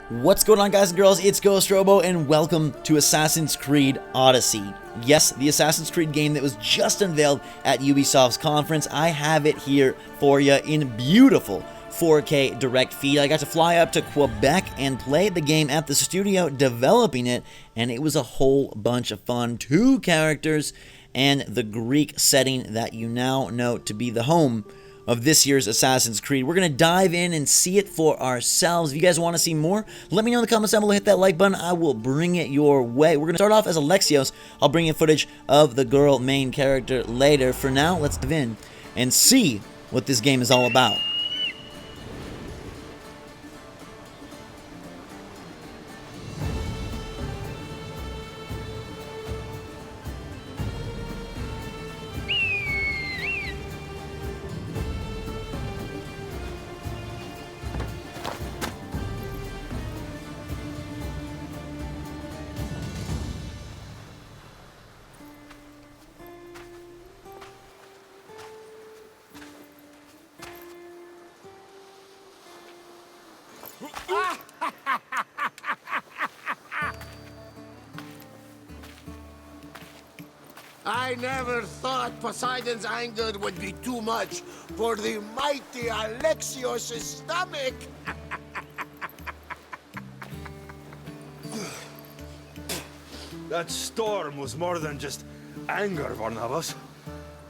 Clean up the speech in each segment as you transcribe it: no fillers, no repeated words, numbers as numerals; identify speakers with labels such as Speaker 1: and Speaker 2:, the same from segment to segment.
Speaker 1: What's going on, guys and girls? It's Ghost Robo, and welcome to Assassin's Creed Odyssey. Yes, the Assassin's Creed game that was just unveiled at Ubisoft's conference. I have it here for you in beautiful 4K direct feed. I got to fly up to Quebec and play the game at the studio developing it, and it was a whole bunch of fun. 2 characters and the Greek setting that you now know to be the home of this year's Assassin's Creed. We're going to dive in and see it for ourselves. If you guys want to see more, let me know in the comments down below. Hit that like button. I will bring it your way. We're going to start off as Alexios. I'll bring you footage of the girl main character later. For now, let's dive in and see what this game is all about.
Speaker 2: I never thought Poseidon's anger would be too much for the mighty Alexios' stomach.
Speaker 3: That storm was more than just anger, Barnabas.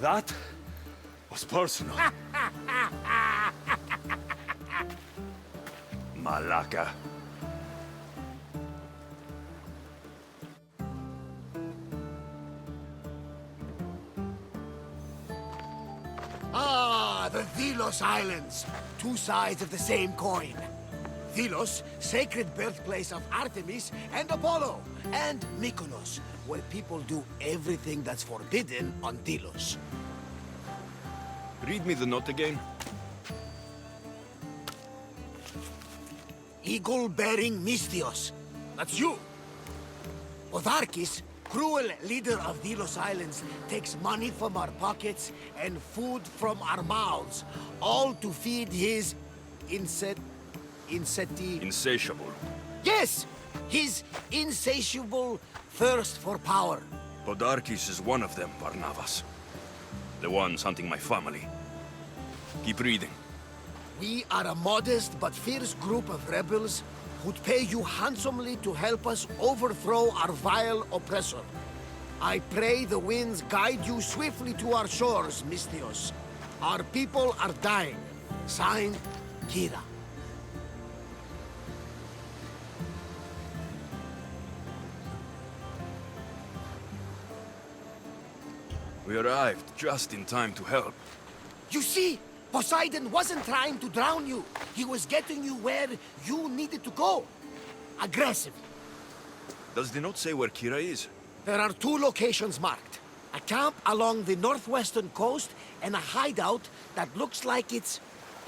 Speaker 3: That was personal. Malaka.
Speaker 2: Ah, the Delos Islands. 2 sides of the same coin. Delos, sacred birthplace of Artemis and Apollo. And Mykonos, where people do everything that's forbidden on Delos.
Speaker 3: Read me the note again.
Speaker 2: Eagle-bearing Mystios. That's you. Otharkis, cruel leader of Delos Islands, takes money from our pockets and food from our mouths, all to feed his
Speaker 3: Insatiable.
Speaker 2: Yes! His insatiable thirst for power.
Speaker 3: Podarkis is one of them, Barnabas. The ones hunting my family. Keep reading.
Speaker 2: We are a modest but fierce group of rebels who'd pay you handsomely to help us overthrow our vile oppressor. I pray the winds guide you swiftly to our shores, Mystios. Our people are dying. Signed, Kira.
Speaker 3: We arrived just in time to help.
Speaker 2: You see, Poseidon wasn't trying to drown you. He was getting you where you needed to go. Aggressive.
Speaker 3: Does the note say where Kira is?
Speaker 2: There are 2 locations marked. A camp along the northwestern coast and a hideout that looks like it's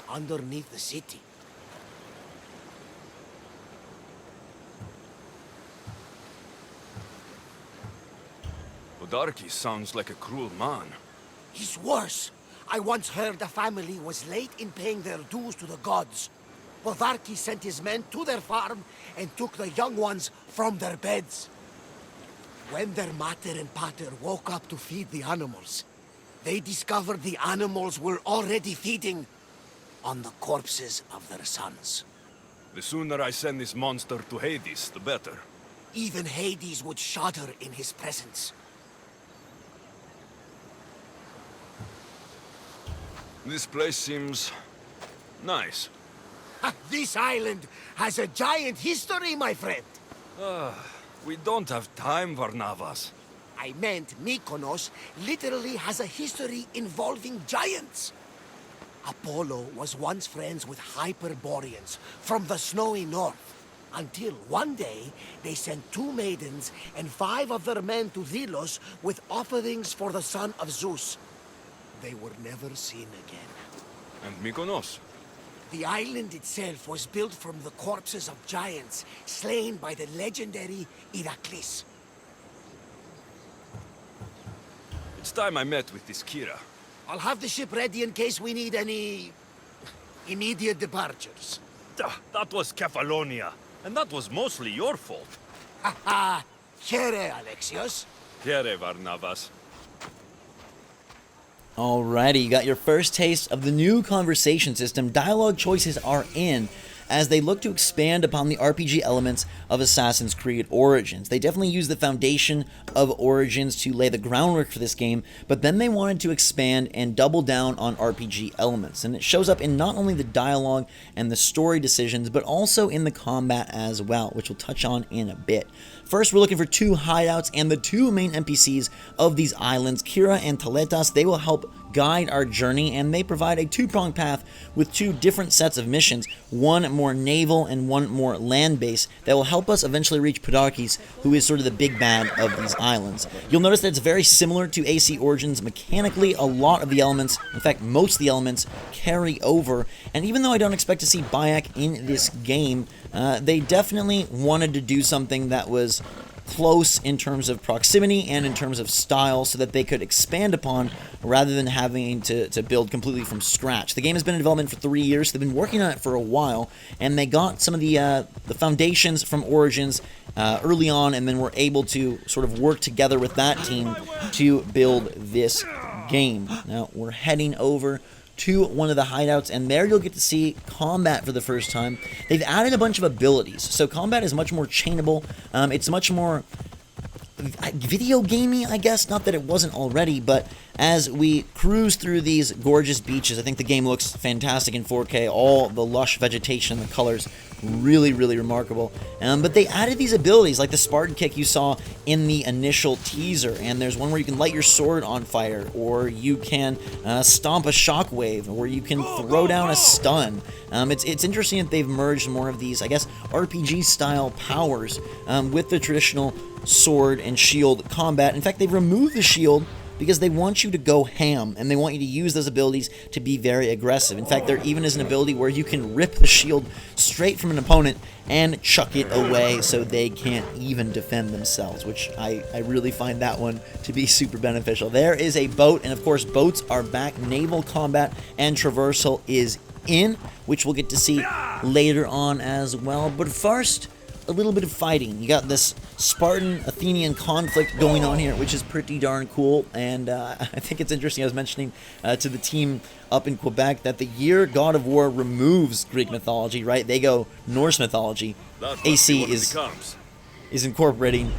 Speaker 2: underneath the city.
Speaker 3: Podarkis sounds like a cruel man.
Speaker 2: He's worse. I once heard a family was late in paying their dues to the gods. Potharki sent his men to their farm and took the young ones from their beds. When their mater and pater woke up to feed the animals, they discovered the animals were already feeding on the corpses of their sons.
Speaker 3: The sooner I send this monster to Hades, the better.
Speaker 2: Even Hades would shudder in his presence.
Speaker 3: This place seems nice.
Speaker 2: This island has a giant history, my friend.
Speaker 3: We don't have time, Barnabas.
Speaker 2: I meant Mykonos literally has a history involving giants. Apollo was once friends with Hyperboreans from the snowy north. Until one day, they sent 2 maidens and 5 of their men to Delos with offerings for the son of Zeus. They were never seen again.
Speaker 3: And Mykonos?
Speaker 2: The island itself was built from the corpses of giants slain by the legendary Iraklis.
Speaker 3: It's time I met with this Kira.
Speaker 2: I'll have the ship ready in case we need any immediate departures.
Speaker 3: That was Kefalonia. And that was mostly your fault.
Speaker 2: Ah, here, Alexios.
Speaker 3: Here, Varnavas.
Speaker 1: Alrighty, you got your first taste of the new conversation system. Dialogue choices are in, as they look to expand upon the RPG elements of Assassin's Creed Origins. They definitely use the foundation of Origins to lay the groundwork for this game, but then they wanted to expand and double down on RPG elements. And it shows up in not only the dialogue and the story decisions, but also in the combat as well, which we'll touch on in a bit. First, we're looking for 2 hideouts and the 2 main NPCs of these islands, Kira and Teletas. They will help guide our journey, and they provide a 2-pronged path with 2 different sets of missions, one more naval and one more land-based, that will help us eventually reach Podarkes, who is sort of the big bad of these islands. You'll notice that it's very similar to AC Origins mechanically. A lot of the elements, in fact most of the elements, carry over, and even though I don't expect to see Bayek in this game, they definitely wanted to do something that was close in terms of proximity and in terms of style, so that they could expand upon rather than having to build completely from scratch. The game has been in development for 3 years. They've been working on it for a while, and they got some of the foundations from Origins early on, and then were able to sort of work together with that team to build this game. Now we're heading over to one of the hideouts, and there you'll get to see combat for the first time. They've added a bunch of abilities, so combat is much more chainable. It's much more video gamey, I guess. Not that it wasn't already, but as we cruise through these gorgeous beaches, I think the game looks fantastic in 4K. All the lush vegetation, the colors, really, really remarkable. But they added these abilities, like the Spartan kick you saw in the initial teaser, and there's one where you can light your sword on fire, or you can stomp a shockwave, or you can throw down a stun. It's interesting that they've merged more of these, I guess, RPG-style powers with the traditional sword and shield combat. In fact, they've removed the shield because they want you to go ham, and they want you to use those abilities to be very aggressive. In fact, there even is an ability where you can rip the shield straight from an opponent and chuck it away so they can't even defend themselves, which I really find that one to be super beneficial. There is a boat, and of course boats are back. Naval combat and traversal is in, which we'll get to see later on as well. But first, a little bit of fighting. You got this Spartan-Athenian conflict going on here, which is pretty darn cool, and I think it's interesting. I was mentioning to the team up in Quebec that the year God of War removes Greek mythology, right? They go Norse mythology. AC is incorporating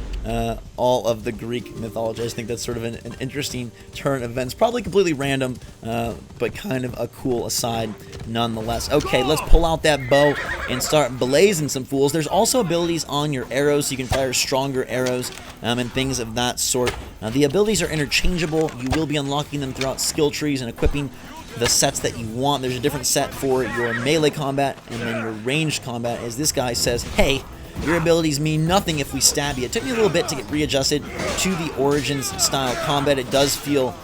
Speaker 1: all of the Greek mythology. I just think that's sort of an interesting turn of events. Probably completely random, but kind of a cool aside nonetheless. Okay, let's pull out that bow and start blazing some fools. There's also abilities on your arrows, so you can fire stronger arrows and things of that sort. The abilities are interchangeable. You will be unlocking them throughout skill trees and equipping the sets that you want. There's a different set for your melee combat and then your ranged combat, as this guy says, hey, your abilities mean nothing if we stab you. It took me a little bit to get readjusted to the Origins style combat. It does feel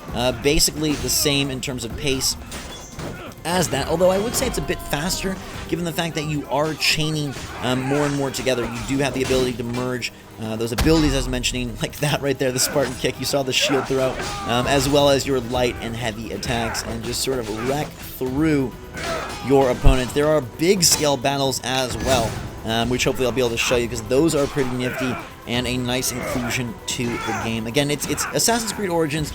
Speaker 1: basically the same in terms of pace as that, although I would say it's a bit faster given the fact that you are chaining more and more together. You do have the ability to merge those abilities I was mentioning, like that right there, the Spartan kick. You saw the shield throw, as well as your light and heavy attacks, and just sort of wreck through your opponents. There are big scale battles as well, which hopefully I'll be able to show you, because those are pretty nifty and a nice inclusion to the game. Again, it's Assassin's Creed Origins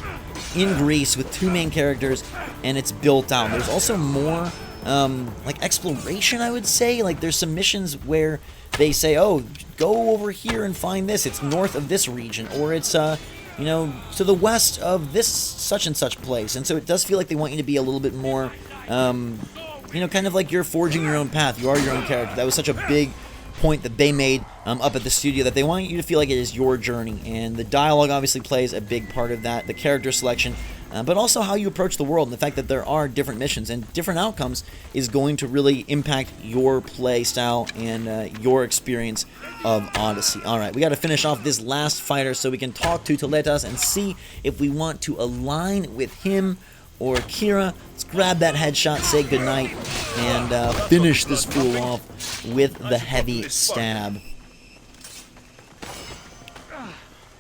Speaker 1: in Greece with 2 main characters, and it's built out. There's also more like exploration, I would say. Like there's some missions where they say, oh, go over here and find this. It's north of this region, or it's you know, to the west of this such and such place. And so it does feel like they want you to be a little bit more you know, kind of like you're forging your own path. You are your own character. That was such a big point that they made up at the studio, that they want you to feel like it is your journey. And the dialogue obviously plays a big part of that, the character selection, but also how you approach the world, and the fact that there are different missions and different outcomes is going to really impact your play style and your experience of Odyssey. Alright, we got to finish off this last fighter so we can talk to Teletas and see if we want to align with him or Kira. Let's grab that headshot, say goodnight, and finish this fool off with the heavy stab.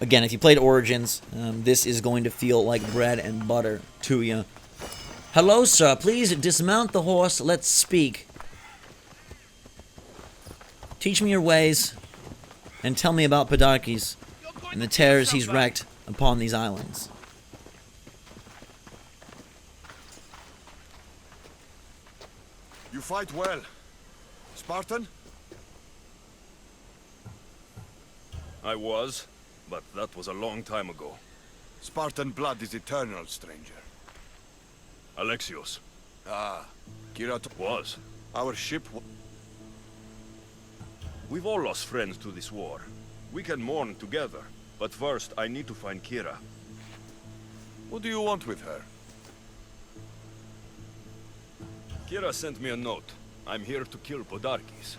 Speaker 1: Again, if you played Origins, this is going to feel like bread and butter to you. Hello, sir. Please dismount the horse. Let's speak. Teach me your ways, and tell me about Podarkes and the terrors he's wreaked upon these islands.
Speaker 4: You fight well. Spartan?
Speaker 3: I was, but that was a long time ago.
Speaker 4: Spartan blood is eternal, stranger.
Speaker 3: Alexios.
Speaker 4: Ah, Kira
Speaker 3: Was.
Speaker 4: our ship
Speaker 3: We've all lost friends to this war. We can mourn together, but first I need to find Kira.
Speaker 4: What do you want with her?
Speaker 3: Kira sent me a note. I'm here to kill Podarkes.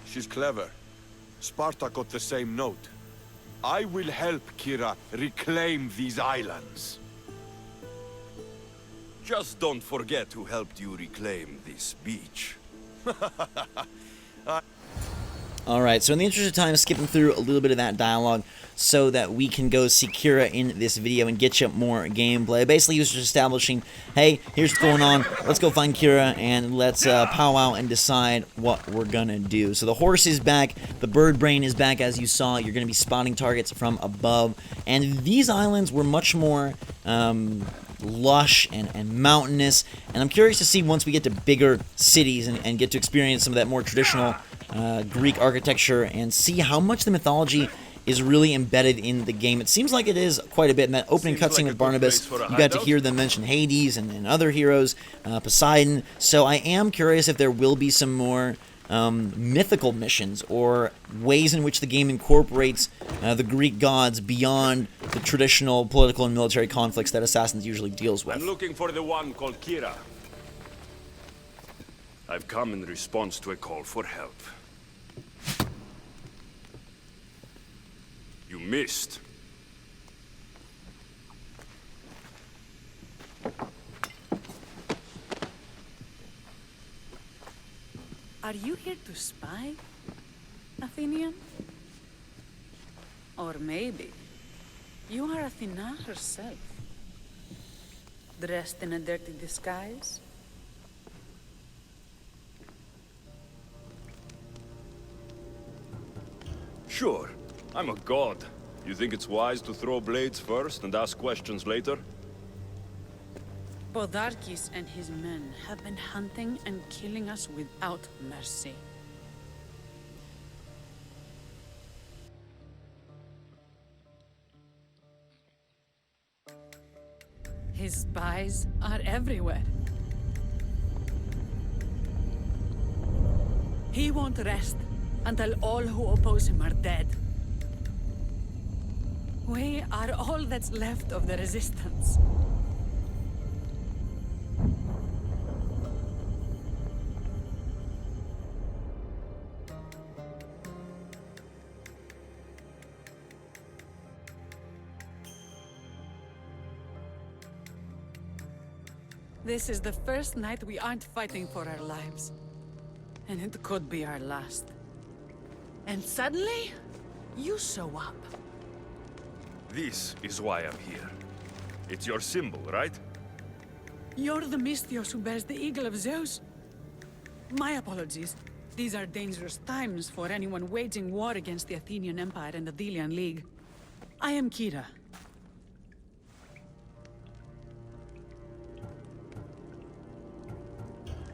Speaker 4: She's clever. Sparta got the same note. I will help Kira reclaim these islands.
Speaker 3: Just don't forget who helped you reclaim this beach.
Speaker 1: Alright, so in the interest of time, skipping through a little bit of that dialogue so that we can go see Kira in this video and get you more gameplay. Basically, he was just establishing, hey, here's what's going on, let's go find Kira and let's powwow and decide what we're gonna do. So the horse is back, the bird brain is back as you saw, you're gonna be spotting targets from above, and these islands were much more lush and mountainous, and I'm curious to see once we get to bigger cities and get to experience some of that more traditional Greek architecture and see how much the mythology is really embedded in the game. It seems like it is quite a bit. In that opening cutscene with Barnabas, you got to hear them mention Hades and other heroes, Poseidon, so I am curious if there will be some more mythical missions or ways in which the game incorporates the Greek gods beyond the traditional political and military conflicts that Assassins usually deals with.
Speaker 3: I'm looking for the one called Kira. I've come in response to a call for help. You missed.
Speaker 5: Are you here to spy, Athenian? Or maybe you are Athena herself, dressed in a dirty disguise?
Speaker 3: Sure, I'm a god. You think it's wise to throw blades first and ask questions later?
Speaker 5: Podarkes and his men have been hunting and killing us without mercy. His spies are everywhere. He won't rest until all who oppose him are dead. We are all that's left of the resistance. This is the first night we aren't fighting for our lives. And it could be our last. And suddenly, you show up.
Speaker 3: This is why I'm here. It's your symbol, right?
Speaker 5: You're the Mystios who bears the eagle of Zeus? My apologies. These are dangerous times for anyone waging war against the Athenian Empire and the Delian League. I am Kira.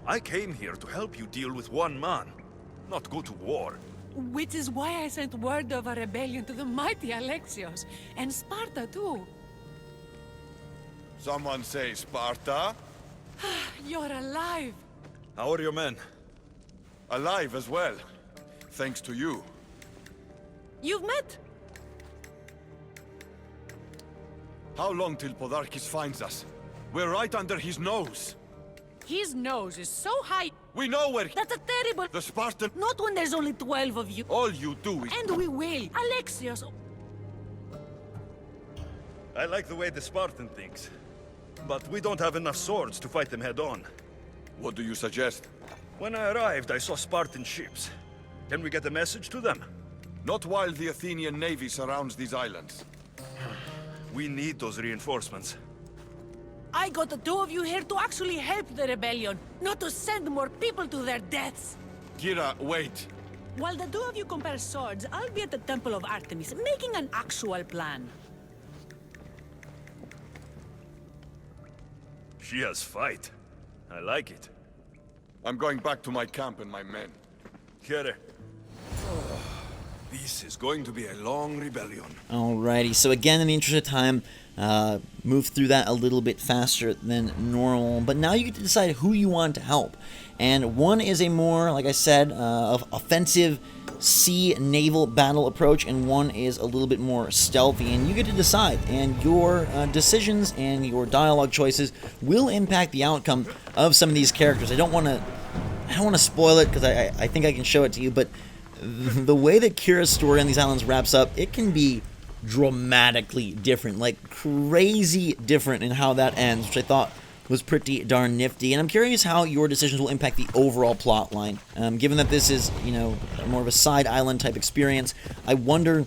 Speaker 3: I came here to help you deal with one man, not go to war.
Speaker 5: Which is why I sent word of a rebellion to the mighty Alexios, and Sparta too.
Speaker 4: Someone say Sparta?
Speaker 5: You're alive!
Speaker 3: How are your men?
Speaker 4: Alive as well. Thanks to you.
Speaker 5: You've met?
Speaker 4: How long till Podarkes finds us? We're right under his nose.
Speaker 5: His nose is so high.
Speaker 4: We know where
Speaker 5: That's a terrible...
Speaker 4: the Spartan...
Speaker 5: Not when there's only 12 of you.
Speaker 4: All you do is...
Speaker 5: And we will. Alexios...
Speaker 3: I like the way the Spartan thinks. But we don't have enough swords to fight them head-on.
Speaker 4: What do you suggest?
Speaker 3: When I arrived, I saw Spartan ships. Can we get a message to them?
Speaker 4: Not while the Athenian navy surrounds these islands.
Speaker 3: We need those reinforcements.
Speaker 5: I got the two of you here to actually help the rebellion, not to send more people to their deaths.
Speaker 4: Kira, wait.
Speaker 5: While the two of you compare swords, I'll be at the Temple of Artemis, making an actual plan.
Speaker 3: She has fight. I like it.
Speaker 4: I'm going back to my camp and my men.
Speaker 3: Here. This is going to be a long rebellion.
Speaker 1: Alrighty, so again, in the interest of time, move through that a little bit faster than normal. But now you get to decide who you want to help. And one is a more, like I said, offensive sea naval battle approach, and one is a little bit more stealthy. And you get to decide, and your decisions and your dialogue choices will impact the outcome of some of these characters. I don't want to spoil it because I think I can show it to you, but the way that Kira's story on these islands wraps up, it can be dramatically different, like crazy different in how that ends, which I thought was pretty darn nifty. And I'm curious how your decisions will impact the overall plot line. Given that this is, more of a side island type experience, I wonder,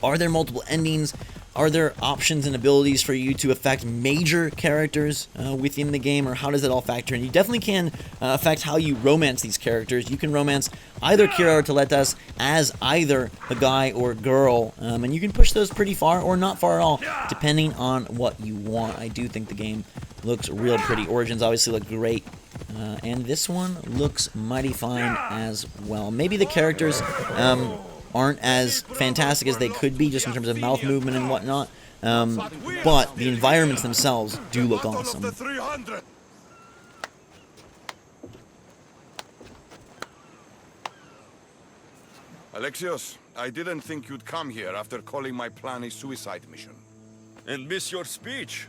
Speaker 1: are there multiple endings? Are there options and abilities for you to affect major characters within the game, or how does it all factor in? You definitely can affect how you romance these characters. You can romance either Kira or Teletas as either a guy or girl, and you can push those pretty far or not far at all, depending on what you want. I do think the game looks real pretty. Origins obviously look great, and this one looks mighty fine as well. Maybe the characters aren't as fantastic as they could be, just in terms of mouth movement and whatnot, but the environments themselves do look awesome.
Speaker 4: Alexios, I didn't think you'd come here after calling my plan a suicide mission.
Speaker 3: And miss your speech?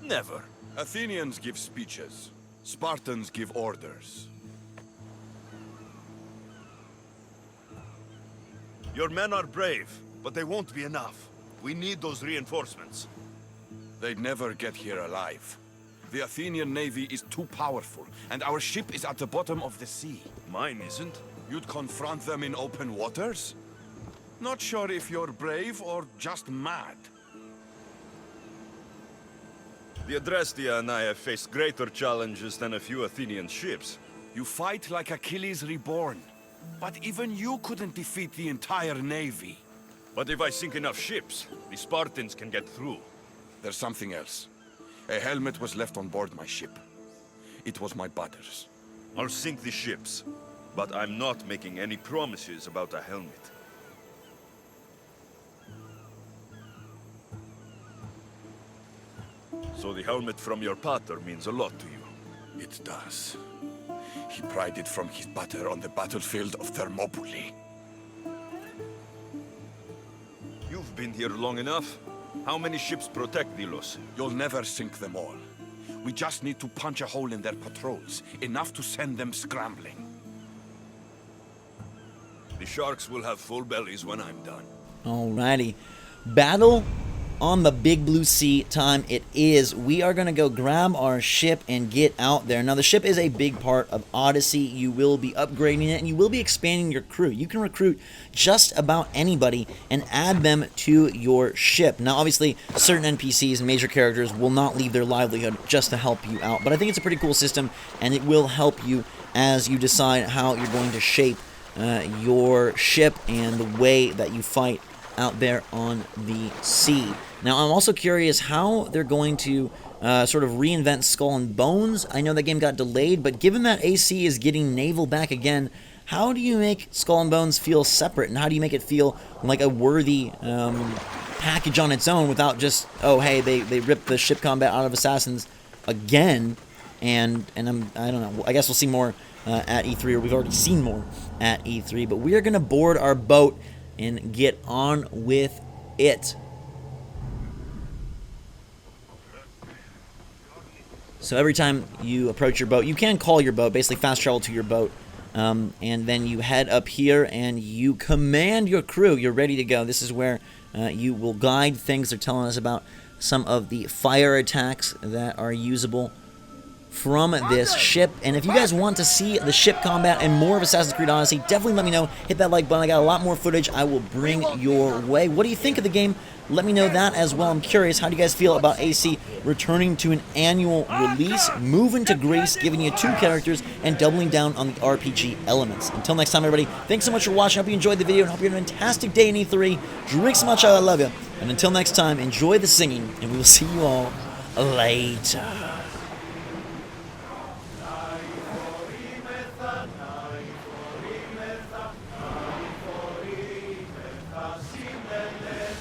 Speaker 3: Never.
Speaker 4: Athenians give speeches. Spartans give orders.
Speaker 3: Your men are brave, but they won't be enough. We need those reinforcements.
Speaker 4: They'd never get here alive. The Athenian navy is too powerful, and our ship is at the bottom of the sea.
Speaker 3: Mine isn't.
Speaker 4: You'd confront them in open waters? Not sure if you're brave or just mad.
Speaker 3: The Adrestia and I have faced greater challenges than a few Athenian ships.
Speaker 4: You fight like Achilles reborn. But even you couldn't defeat the entire navy.
Speaker 3: But if I sink enough ships, the Spartans can get through.
Speaker 4: There's something else. A helmet was left on board my ship. It was my brother's.
Speaker 3: I'll sink the ships, but I'm not making any promises about a helmet. So the helmet from your pater means a lot to you.
Speaker 4: It does. He pried it from his butter on the battlefield of Thermopylae.
Speaker 3: You've been here long enough. How many ships protect Delos?
Speaker 4: You'll never sink them all. We just need to punch a hole in their patrols, enough to send them scrambling.
Speaker 3: The sharks will have full bellies when I'm done.
Speaker 1: Alrighty. Battle on the Big Blue Sea time it is. We are going to go grab our ship and get out there. Now, the ship is a big part of Odyssey. You will be upgrading it, and you will be expanding your crew. You can recruit just about anybody and add them to your ship. Now, obviously, certain NPCs and major characters will not leave their livelihood just to help you out. But I think it's a pretty cool system, and it will help you as you decide how you're going to shape your ship and the way that you fight out there on the sea. Now, I'm also curious how they're going to sort of reinvent Skull and Bones. I know that game got delayed, but given that AC is getting naval back again, how do you make Skull and Bones feel separate, and how do you make it feel like a worthy package on its own without just, oh, hey, they ripped the ship combat out of Assassins again, and I don't know, I guess we'll see more at E3, or we've already seen more at E3, but we are going to board our boat and get on with it. So every time you approach your boat, you can call your boat, basically fast travel to your boat, and then you head up here and you command your crew. You're ready to go. This is where you will guide things. They're telling us about some of the fire attacks that are usable from this ship. And if you guys want to see the ship combat and more of Assassin's Creed Odyssey, definitely let me know. Hit that like button. I got a lot more footage I will bring your way. What do you think of the game? Let me know that as well. I'm curious, how do you guys feel about AC returning to an annual release, moving to Greece, giving you 2 characters, and doubling down on the RPG elements? Until next time, everybody, thanks so much for watching. I hope you enjoyed the video, and hope you had a fantastic day in E3. Drink so much, I love you. And until next time, enjoy the singing, and we will see you all later.